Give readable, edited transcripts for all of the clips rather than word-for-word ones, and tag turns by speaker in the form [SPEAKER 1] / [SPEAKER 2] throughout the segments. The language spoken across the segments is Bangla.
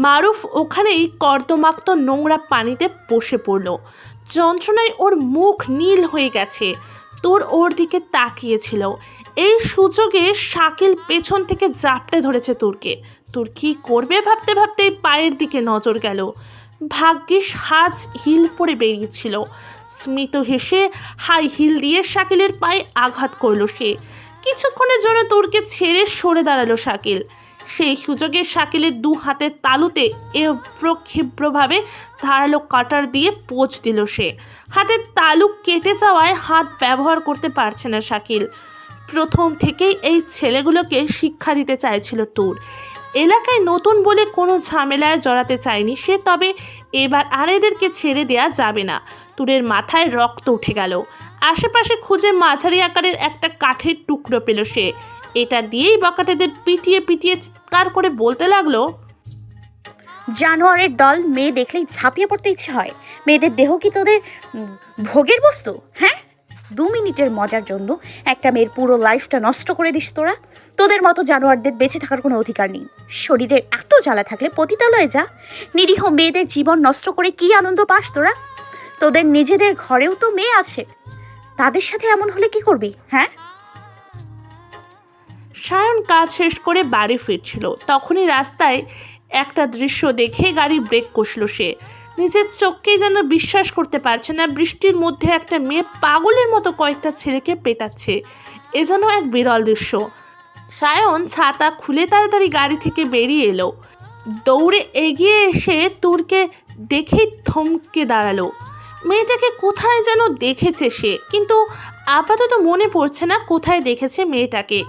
[SPEAKER 1] মারুফ ওখানেই কর্দমাক্ত নোংরা পানিতে বসে পড়ল। যন্ত্রণায় ওর মুখ নীল হয়ে গেছে। তোর ওর দিকে তাকিয়েছিল। এই সুযোগে শাকিল পেছন থেকে জাপটে ধরেছে তোরকে। তোর কি করবে ভাবতে ভাবতে পায়ের দিকে নজর গেল। ভাগ্যিস হাজ হিল পরে বেরিয়েছিল। স্মিত হেসে হাই হিল দিয়ে শাকিলের পায়ে আঘাত করলো সে। কিছুক্ষণের জন্য তোরকে ছেড়ে সরে দাঁড়ালো শাকিল। সেই সুযোগে শাকিলের দু হাতের তালুতে ক্ষিপ্রভাবে ধারালো কাটার দিয়ে পোঁচ দিল সে। হাতের তালু কেটে যাওয়ায় হাত ব্যবহার করতে পারছে না শাকিল। প্রথম থেকেই এই ছেলেগুলোকে শিক্ষা দিতে চাইছিল তোর। এলাকায় নতুন বলে কোনো ঝামেলায় জড়াতে চায়নি সে, তবে এবার আর এদেরকে ছেড়ে দেয়া যাবে না। তোরের মাথায় রক্ত উঠে গেল। আশেপাশে খুঁজে মাঝারি আকারের একটা কাঠের টুকরো পেল সে। এটা দিয়েই বকাটেদের পিটিয়ে পিটিয়ে চিৎকার করে বলতে লাগলো,
[SPEAKER 2] জানোয়ারের দল, মেয়ে দেখলেই ঝাঁপিয়ে পড়তে ইচ্ছে হয়। মেয়েদের দেহ কি তোদের ভোগের বস্তু? হ্যাঁ, 2 মিনিটের মজার জন্য একটা মেয়ের পুরো লাইফটা নষ্ট করে দিস তোরা। তোদের মতো জানোয়ারদের বেঁচে থাকার কোনো অধিকার নেই। শরীরের এত জ্বালা থাকলে পতিতালয়ে যা। নিরীহ মেয়েদের জীবন নষ্ট করে কি আনন্দ পাস তোরা? তোদের নিজেদের ঘরেও তো মেয়ে আছে, তাদের সাথে এমন হলে কি করবি? হ্যাঁ।
[SPEAKER 1] সায়ন কাজ শেষ করে বাড়ি ফিরছিল। তখনই রাস্তায় একটা দৃশ্য দেখে গাড়ি ব্রেক কষল সে। নিজের চোখকেই যেন বিশ্বাস করতে পারছে না। বৃষ্টির মধ্যে একটা মেয়ে পাগলের মতো কয়েকটা ছেলেকে পেটাচ্ছে। এ যেন এক বিরল দৃশ্য। সায়ন ছাতা খুলে তাড়াতাড়ি গাড়ি থেকে বেরিয়ে এলো। দৌড়ে এগিয়ে এসে তোরকে দেখেই থমকে দাঁড়ালো। মেয়েটাকে কোথায় যেন দেখেছে সে, কিন্তু আপাতত মনে পড়ছে না কোথায় দেখেছে মেয়েটাকে।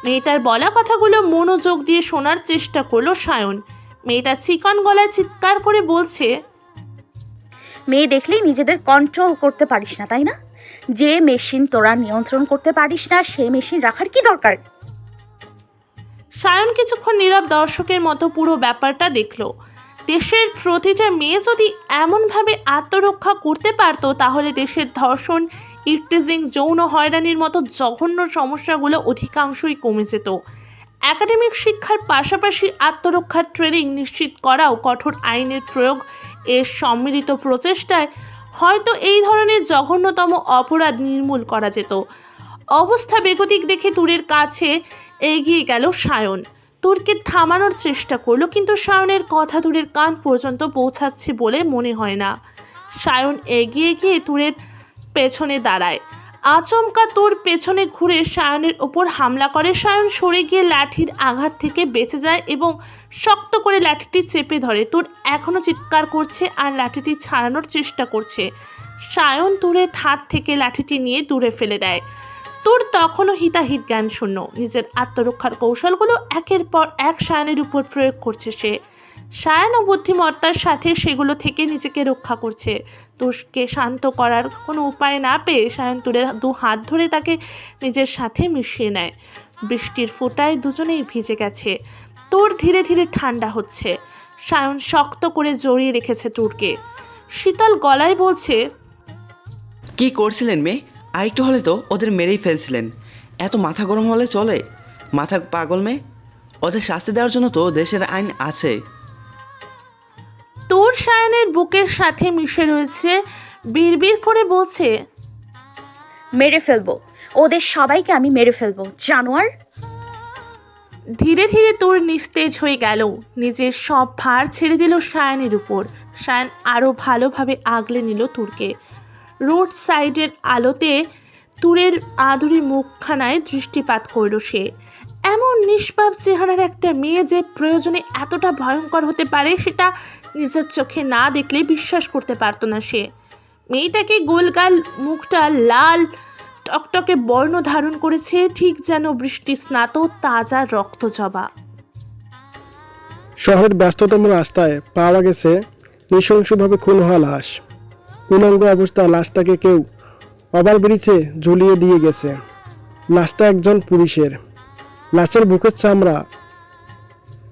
[SPEAKER 1] মেয়েটার বলা কথাগুলো মনোযোগ দিয়ে শোনার চেষ্টা করলো সায়ন। মেয়েটা চিকন গলায় চিৎকার করে বলছে,
[SPEAKER 2] মেয়ে দেখলেই নিজেদের কন্ট্রোল করতে পারিস না, তাই না? যে মেশিন তোরা নিয়ন্ত্রণ করতে পারিস না, সেই মেশিন রাখার কি দরকার?
[SPEAKER 1] সায়ন কিছুক্ষণ নীরব দর্শকের মতো পুরো ব্যাপারটা দেখলো। দেশের প্রতিটা মেয়ে যদি এমনভাবে আত্মরক্ষা করতে পারতো, তাহলে দেশের ধর্ষণ, ইফটিজিং, যৌন হয়রানির মতো জঘন্য সমস্যাগুলো অধিকাংশই কমে যেত। একাডেমিক শিক্ষার পাশাপাশি আত্মরক্ষার ট্রেনিং নিশ্চিত করাও কঠোর আইনের প্রয়োগ এর সম্মিলিত প্রচেষ্টায় হয়তো এই ধরনের জঘন্যতম অপরাধ নির্মূল করা যেত। অবস্থা বেগতিক দেখে তোরের কাছে এগিয়ে গেল সায়ন। তোরকে থামানোর চেষ্টা করলো, কিন্তু সায়নের কথা তোরের কান পর্যন্ত পৌঁছাচ্ছে বলে মনে হয় না। সায়ন এগিয়ে গিয়ে তোরের পেছনে দাঁড়ায়। আচমকা তোর পেছনে ঘুরে সায়নের ওপর হামলা করে। সায়ন সরে গিয়ে লাঠির আঘাত থেকে বেঁচে যায় এবং শক্ত করে লাঠিটি চেপে ধরে। তোর এখনও চিৎকার করছে আর লাঠিটি ছাড়ানোর চেষ্টা করছে। সায়ন তোরের হাত থেকে লাঠিটি নিয়ে দূরে ফেলে দেয়। তোর তখনও হিতাহিত জ্ঞান শূন্য। নিজের আত্মরক্ষার কৌশলগুলো একের পর এক সায়নের উপর প্রয়োগ করছে সে। সায়ন ও বুদ্ধিমত্তার সাথে সেগুলো থেকে নিজেকে রক্ষা করছে। তোরকে শান্ত করার কোনো উপায় না পেয়ে সায়ন তোরের 2 হাত ধরে তাকে নিজের সাথে মিশিয়ে নেয়। বৃষ্টির ফোঁটায় দুজনেই ভিজে গেছে। তোর ধীরে ধীরে ঠান্ডা হচ্ছে। সায়ন শক্ত করে জড়িয়ে রেখেছে তোরকে। শীতল গলায় বলছে,
[SPEAKER 3] কি করছিলেন মেয়ে? আরেকটু হলে তো ওদের মেরেই ফেলছিলেন। এত মাথা গরম হলে চলে? মাথা পাগল মেয়ে। ওদের শাস্তি দেওয়ার জন্য তো দেশের আইন আছে।
[SPEAKER 1] তোর সায়নের বুকের সাথে মিশে রয়েছে। বিড়বিড় করে বলছে,
[SPEAKER 2] মেরে ফেলবো ওদের সবাইকে, আমি মেরে ফেলবো, জানোয়ার।
[SPEAKER 1] ধীরে ধীরে তোর নিস্তেজ হয়ে গেল। নিজের সব ভার ছেড়ে দিল সায়নের উপর। সায়ন আরও ভালোভাবে আগলে নিল তুরকে। রোড সাইডের আলোতে তুরের আদুরি মুখখানায় দৃষ্টিপাত করল সে। এমন নিষ্পাপ চেহারার একটা মেয়ে যে প্রয়োজনে এতটা ভয়ঙ্কর হতে পারে, সেটা নিজের চোখে না দেখলে বিশ্বাস করতে পারতো না সে। মেয়েটাকে গোলগাল মুখটা লাল টকটকে বর্ণ ধারণ করেছে, ঠিক যেন বৃষ্টি স্নাত তাজা রক্ত জবা।
[SPEAKER 4] শহরের ব্যস্ততম রাস্তায় পাওয়া গেছে নৃশংসভাবে খুন হওয়া লাশ। পূর্ণাঙ্গ অবস্থা লাশটাকে কেউ ওভারব্রিজে ঝুলিয়ে দিয়ে গেছে। লাশটা একজন পুরুষের। লাশের বুকের চামড়া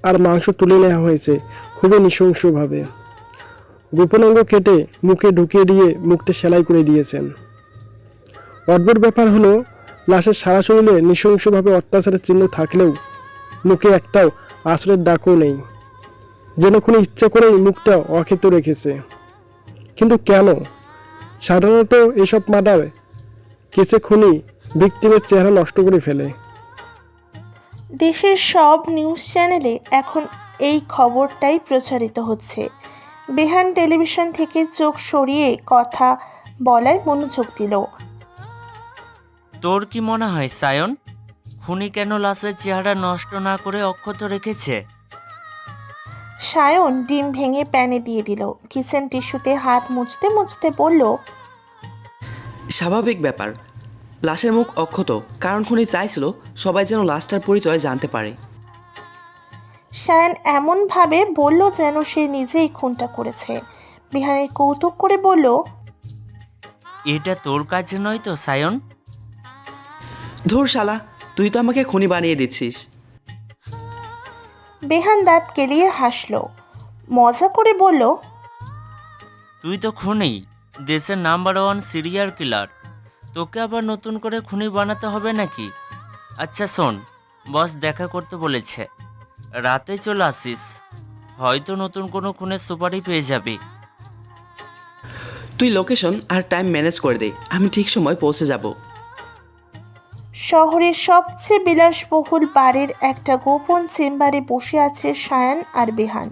[SPEAKER 4] আর মাংস তুলে নেওয়া হয়েছে খুবই নৃশংসভাবে। গোপন অঙ্গ কেটে মুখে ঢুকিয়ে দিয়ে মুখটা সেলাই করে দিয়েছেন। অদ্ভুত ব্যাপার হলো, লাশের সারা শরীরে নৃশংসভাবে অত্যাচারের চিহ্ন থাকলেও মুখে একটাও আশ্রয়ের ডাকও নেই, যেন খুনি ইচ্ছা করেই মুখটা অক্ষত রেখেছে। কিন্তু কেন? সাধারণত এসব মার্ডার কেসে খুনি ভিকটিমের চেহারা নষ্ট করে ফেলে।
[SPEAKER 1] দেশের সব নিউজ চ্যানেলে এখন এই খবরটাই প্রচারিত হচ্ছে। বেহান টেলিভিশন থেকে চোখ সরিয়ে কথা বলায় মনোযোগ দিল।
[SPEAKER 5] তোর কি মনে হয় সায়ন, খুনি কেন লাশের চেহারা নষ্ট না করে অক্ষত রেখেছে?
[SPEAKER 1] সায়ন ডিম ভেঙে প্যানে দিয়ে দিল। কিচেন টিস্যুতে হাত মুছতে মুছতে বলল,
[SPEAKER 3] স্বাভাবিক ব্যাপার। লাশের মুখ অক্ষত, কারণ খুনি চাইছিল সবাই যেন লাশটার পরিচয় জানতে পারে।
[SPEAKER 1] সায়ন এমনভাবে বলল যেন সে নিজেই খুনটা করেছে। বিহানের কৌতুক করে বলল,
[SPEAKER 5] এটা তোর কাজ নয় তো সায়ন?
[SPEAKER 3] ধুর শালা, তুই তো আমাকে খুনি বানিয়ে দিচ্ছিস।
[SPEAKER 1] বেহান দাঁত কেলিয়ে হাসল, মজা করে বলল,
[SPEAKER 5] তুই তো খুনি, দেশের নাম্বার 1 সিরিয়াল কিলার। তোকে আবার নতুন করে খুনি বানাতে হবে নাকি? আচ্ছা শোন, বস দেখা করতে বলেছে, রাতে চলে আসিস, হয়তো নতুন কোনো খুনের সুপারি পেয়ে যাবি।
[SPEAKER 3] তুই লোকেশন আর টাইম ম্যানেজ করে দে, আমি ঠিক সময় পৌঁছে যাব।
[SPEAKER 1] শহরের সবচেয়ে বিলাসবহুল বারের একটা গোপন চেম্বারে বসে আছে সায়ান আর বেহান।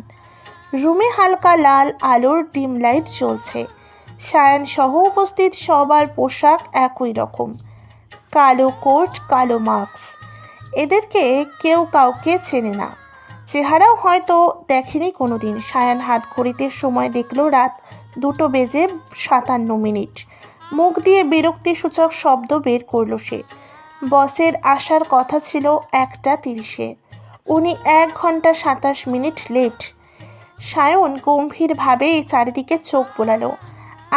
[SPEAKER 1] রুমে হালকা লাল আলোর ডিম লাইট জ্বলছে। সায়ান সহ উপস্থিত সবার পোশাক একই রকম, কালো কোট, কালো মাস্ক। এদেরকে কেউ কাউকে চেনে না, চেহারাও হয়তো দেখেনি কোনোদিন। সায়ান হাত ঘড়িতে সময় দেখল রাত 2:57। মুখ দিয়ে বিরক্তিসূচক শব্দ বের করল সে। বসের আসার কথা ছিল 1:30-এ, উনি 1 ঘন্টা 27 মিনিট লেট। সায়ন গম্ভীরভাবে চারিদিকে চোখ বোলালো।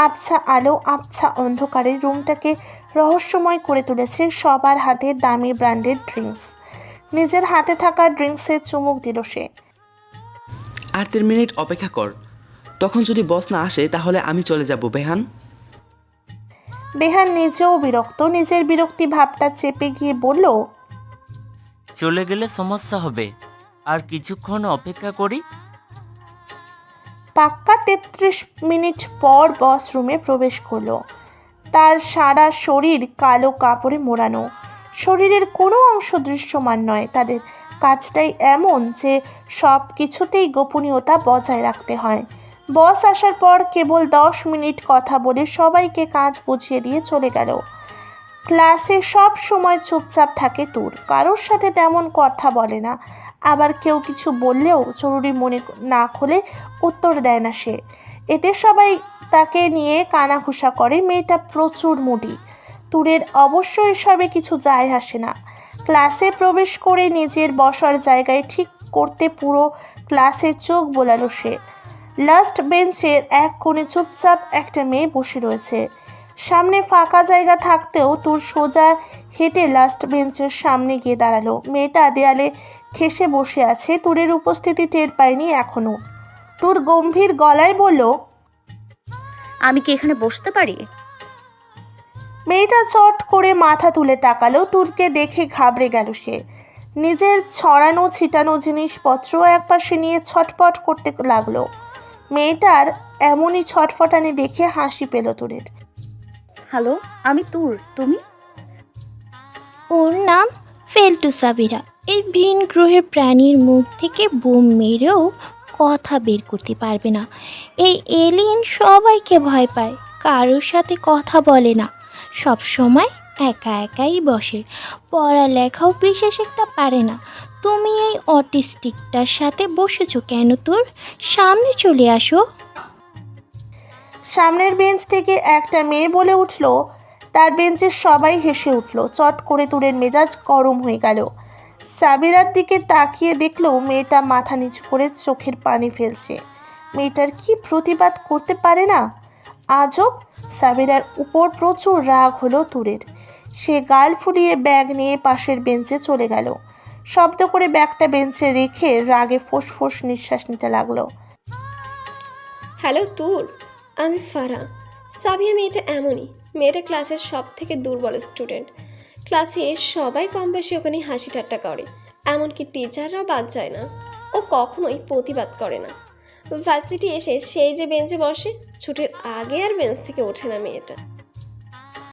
[SPEAKER 1] আবছা আলো, আবছা অন্ধকারে রুমটাকে রহস্যময় করে তুলেছে সবার হাতে দামি ব্র্যান্ডেড ড্রিঙ্কস। নিজের হাতে থাকা ড্রিঙ্কসে চুমুক দিল সে।
[SPEAKER 3] আর 3 মিনিট অপেক্ষা কর, তখন যদি বস না আসে তাহলে আমি চলে যাব বেহান।
[SPEAKER 1] বেহান নিজেও বিরক্ত, নিজের বিরক্তি ভাবটা চেপে গিয়ে বলল,
[SPEAKER 5] চলে গেলে সমস্যা হবে, আর কিছুক্ষণ অপেক্ষা করি।
[SPEAKER 1] পাক্কা 33 মিনিট পর বস রুমে প্রবেশ করলো। তার সারা শরীর কালো কাপড়ে মোড়ানো, শরীরের কোনো অংশ দৃশ্যমান নয়। তাদের কাজটাই এমন যে সব কিছুতেই গোপনীয়তা বজায় রাখতে হয়। বস আসার পর কেবল 10 মিনিট কথা বলে সবাইকে কাজ বুঝিয়ে দিয়ে চলে গেল। ক্লাসে সব সময় চুপচাপ থাকে তুর, কারোর সাথে তেমন কথা বলে না। আবার কেউ কিছু বললেও জরুরি মনে না হলে উত্তর দেয় না সে। এতে সবাই তাকে নিয়ে কানাঘুষা করে। মেয়েটা প্রচুর মুডি। তুরের অবশ্য এসবে কিছু যায় আসে না। ক্লাসে প্রবেশ করে নিজের বসার জায়গায় ঠিক করতে পুরো ক্লাসে চোখ বোলালো সে। লাস্ট বেঞ্চের এক কোণে চুপচাপ একটা মেয়ে বসে রয়েছে। সামনে ফাঁকা জায়গা থাকতেও তুর সোজা হেঁটে লাস্ট বেঞ্চের সামনে গিয়ে দাঁড়ালো। মেয়েটা দেয়ালে ঘেঁষে বসে আছে, তুরের উপস্থিতি টের পায়নি এখনো। তুর গম্ভীর গলায় বলল,
[SPEAKER 2] আমি কি এখানে বসতে পারি?
[SPEAKER 1] মেয়েটা চট করে মাথা তুলে তাকালো। তুরকে দেখে ঘাবড়ে গেল সে। নিজের ছড়ানো ছিটানো জিনিসপত্র একপাশে নিয়ে ছটপট করতে লাগলো। মেয়েটার এমনই ছটফটানি দেখে হাসি পেল তুরের।
[SPEAKER 2] হ্যালো, আমি তুর, তুমি?
[SPEAKER 6] ওর নাম ফেলটু সাবিরা। এই ভিন গ্রহের প্রাণীর মুখ থেকে বোম মেরেও কথা বের করতে পারবে না। এই এলিয়েন সবাইকে ভয় পায়, কারোর সাথে কথা বলে না, সব সময় একা একাই বসে, পড়ালেখাও বিশেষ একটা পারে না। তুমি এই অটিস্টিকটার সাথে বসেছো কেন? তোর সামনে চলে আসো।
[SPEAKER 1] সামনের বেঞ্চ থেকে একটা মেয়ে বলে উঠল। তার বেঞ্চের সবাই হেসে উঠল। চট করে তুরের মেজাজ গরম হয়ে গেল। সাবিরার দিকে তাকিয়ে দেখলো মেয়েটা মাথা নিচু করে চোখের পানি ফেলছে। মেয়েটার কি প্রতিবাদ করতে পারে না? আজব। সাবিরার উপর প্রচুর রাগ হলো তুরের। সে গাল ফুলিয়ে ব্যাগ নিয়ে পাশের বেঞ্চে চলে গেল। শব্দ করে ব্যাগটা বেঞ্চে রেখে রাগে ফোঁস নিঃশ্বাস নিতে লাগলো।
[SPEAKER 7] হ্যালো তুর, আমি ফারা। সাবিয়া মেয়েটা এমনই, মেয়েটা ক্লাসের সব থেকে দুর্বল স্টুডেন্ট। ক্লাসে সবাই কম বেশি ওখানে হাসি ঠাট্টা করে, এমনকি টিচাররাও বাদ যায় না। ও কখনোই প্রতিবাদ করে না। ভার্সিটি এসে সেই যে বেঞ্চে বসে, ছুটির আগে আর বেঞ্চ থেকে ওঠে না মেয়েটা।